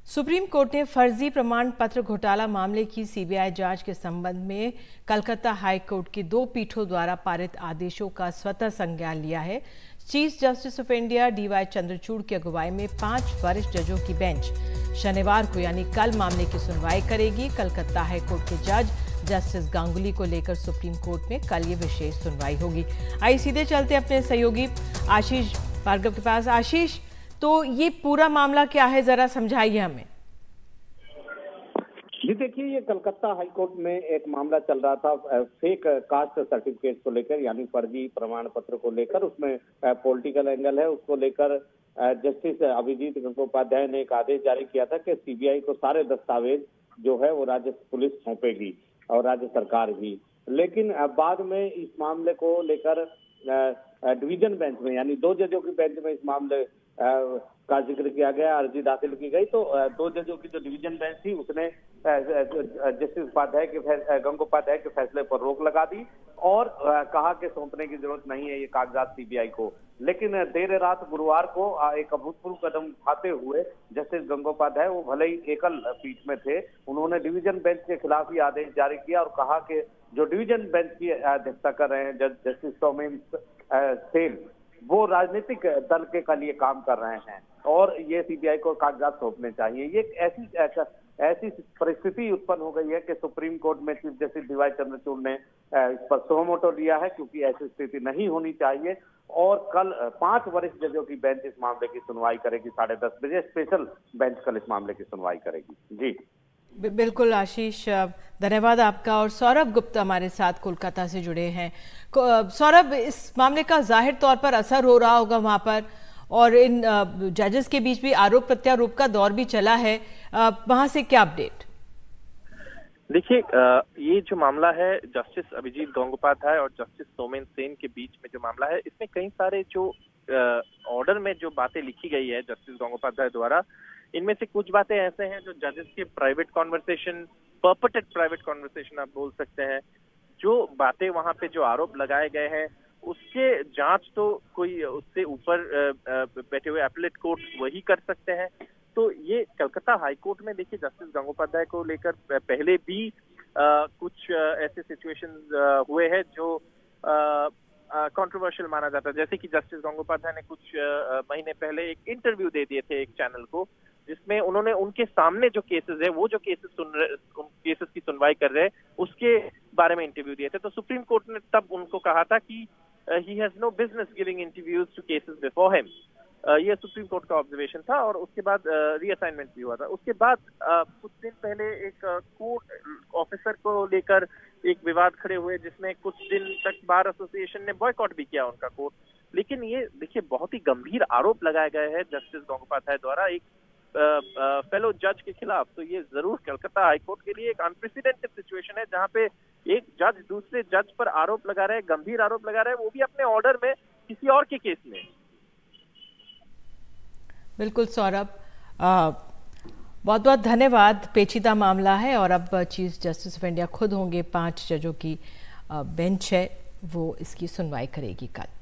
Supreme court ने फर्जी प्रमाण पत्र घोटाला मामले की सीबीआई जांच के संबंध में कलकत्ता हाई कोर्ट की 2 पीठों द्वारा पारित आदेशों का स्वतः संज्ञान लिया है। Chief justice of India DY Chandrachud की अगुवाई में 5 वरिष्ठ जजों की बेंच शनिवार को यानी कल मामले की सुनवाई करेगी। कलकत्ता हाई कोर्ट के जज जस्टिस गांगुली को लेकर सुप्रीम कोर्ट में कल ये विशेष सुनवाई होगी। आइए सीधे चलते अपने सहयोगी आशीष भार्गव के पास। आशीष, तो ये पूरा मामला क्या है, जरा समझाइए हमें। जी देखिए, ये कलकत्ता हाई कोर्ट में एक मामला चल रहा था फेक कास्ट सर्टिफिकेट को लेकर, यानी फर्जी प्रमाण पत्र को लेकर। उसमें पॉलिटिकल एंगल है, उसको लेकर जस्टिस अभिजीत गंगोपाध्याय ने एक आदेश जारी किया था कि सीबीआई को सारे दस्तावेज जो है वो राज्य पुलिस सौंपेगी और राज्य सरकार भी। लेकिन बाद में इस मामले को लेकर डिवीजन बेंच में, यानी 2 जजों की बेंच में इस मामले का जिक्र किया गया, अर्जी दाखिल की गई। तो 2 जजों की जो डिवीजन बेंच थी उसने जस्टिस गंगोपाध्याय के फैसले पर रोक लगा दी और कहा कि सौंपने की जरूरत नहीं है ये कागजात सीबीआई को। लेकिन देर रात गुरुवार को एक अभूतपूर्व कदम उठाते हुए जस्टिस गंगोपाध्याय, वो भले ही एकल पीठ में थे, उन्होंने डिवीजन बेंच के खिलाफ ही आदेश जारी किया और कहा कि जो डिवीजन बेंच की अध्यक्षता कर रहे हैं जस्टिस सौमेन सेन, वो राजनीतिक दल के लिए काम कर रहे हैं और ये सीबीआई को कागजात सौंपने चाहिए। ये ऐसी परिस्थिति उत्पन्न हो गई है कि सुप्रीम कोर्ट में चीफ जस्टिस डीवाई चंद्रचूड़ ने इस पर सुमोटो लिया है, क्योंकि ऐसी स्थिति नहीं होनी चाहिए। और कल 5 वरिष्ठ जजों की बेंच इस मामले की सुनवाई करेगी। 10:30 बजे स्पेशल बेंच कल इस मामले की सुनवाई करेगी। जी बिल्कुल आशीष, धन्यवाद आपका। और सौरभ गुप्ता हमारे साथ कोलकाता से जुड़े हैं। सौरभ, इस मामले का जाहिर तौर पर असर हो रहा होगा वहां पर, और इन जजेस के बीच भी आरोप प्रत्यारोप का दौर भी चला है, वहां से क्या अपडेट? देखिए, ये जो मामला है जस्टिस अभिजीत गंगोपाध्याय और जस्टिस सौमेन सेन के बीच में जो मामला है, इसमें कई सारे जो ऑर्डर में जो बातें लिखी गई है जस्टिस गंगोपाध्याय द्वारा, इनमें से कुछ बातें ऐसे हैं जो जजेस के प्राइवेट कॉन्वर्सेशन, पर्पटेड प्राइवेट कॉन्वर्सेशन आप बोल सकते हैं। जो बातें वहां पे जो आरोप लगाए गए हैं उसके जांच तो कोई उससे ऊपर बैठे हुए अपीलेट कोर्ट वही कर सकते हैं। तो ये कलकत्ता हाई कोर्ट में देखिए जस्टिस गंगोपाध्याय को लेकर पहले भी कुछ ऐसे सिचुएशंस हुए हैं जो कंट्रोवर्शियल माना जाता है। जैसे कि जस्टिस गंगोपाध्याय ने कुछ महीने पहले एक इंटरव्यू दे दिए थे एक चैनल को, जिसमें उन्होंने उनके सामने जो केसेस है, वो जो केसेस की सुनवाई कर रहे हैं उसके बारे में इंटरव्यू दिए थे। तो सुप्रीम कोर्ट ने तब उनको कहा था कि he has no business giving interviews to cases before him. ये सुप्रीम कोर्ट का ऑब्जर्वेशन था और उसके बाद रीअसाइनमेंट भी हुआ था। उसके बाद कुछ दिन पहले एक कोर्ट ऑफिसर को लेकर एक विवाद खड़े हुए, जिसमें कुछ दिन तक बार एसोसिएशन ने बॉयकॉट भी किया उनका कोर्ट। लेकिन ये देखिए बहुत ही गंभीर आरोप लगाए गए हैं जस्टिस गंगोपाध्याय द्वारा एक फेलो जज के खिलाफ। तो ये जरूर कलकत्ता हाईकोर्ट के लिए एक अनप्रेसिडेंटेड सिचुएशन है, जहां पे एक जज दूसरे जज पर आरोप लगा रहे हैं, गंभीर आरोप लगा रहे हैं, वो भी अपने ऑर्डर में किसी और के केस में। बिल्कुल सौरभ, बहुत बहुत धन्यवाद। पेचीदा मामला है और अब चीफ जस्टिस ऑफ इंडिया खुद होंगे, 5 जजों की बेंच है, वो इसकी सुनवाई करेगी कल।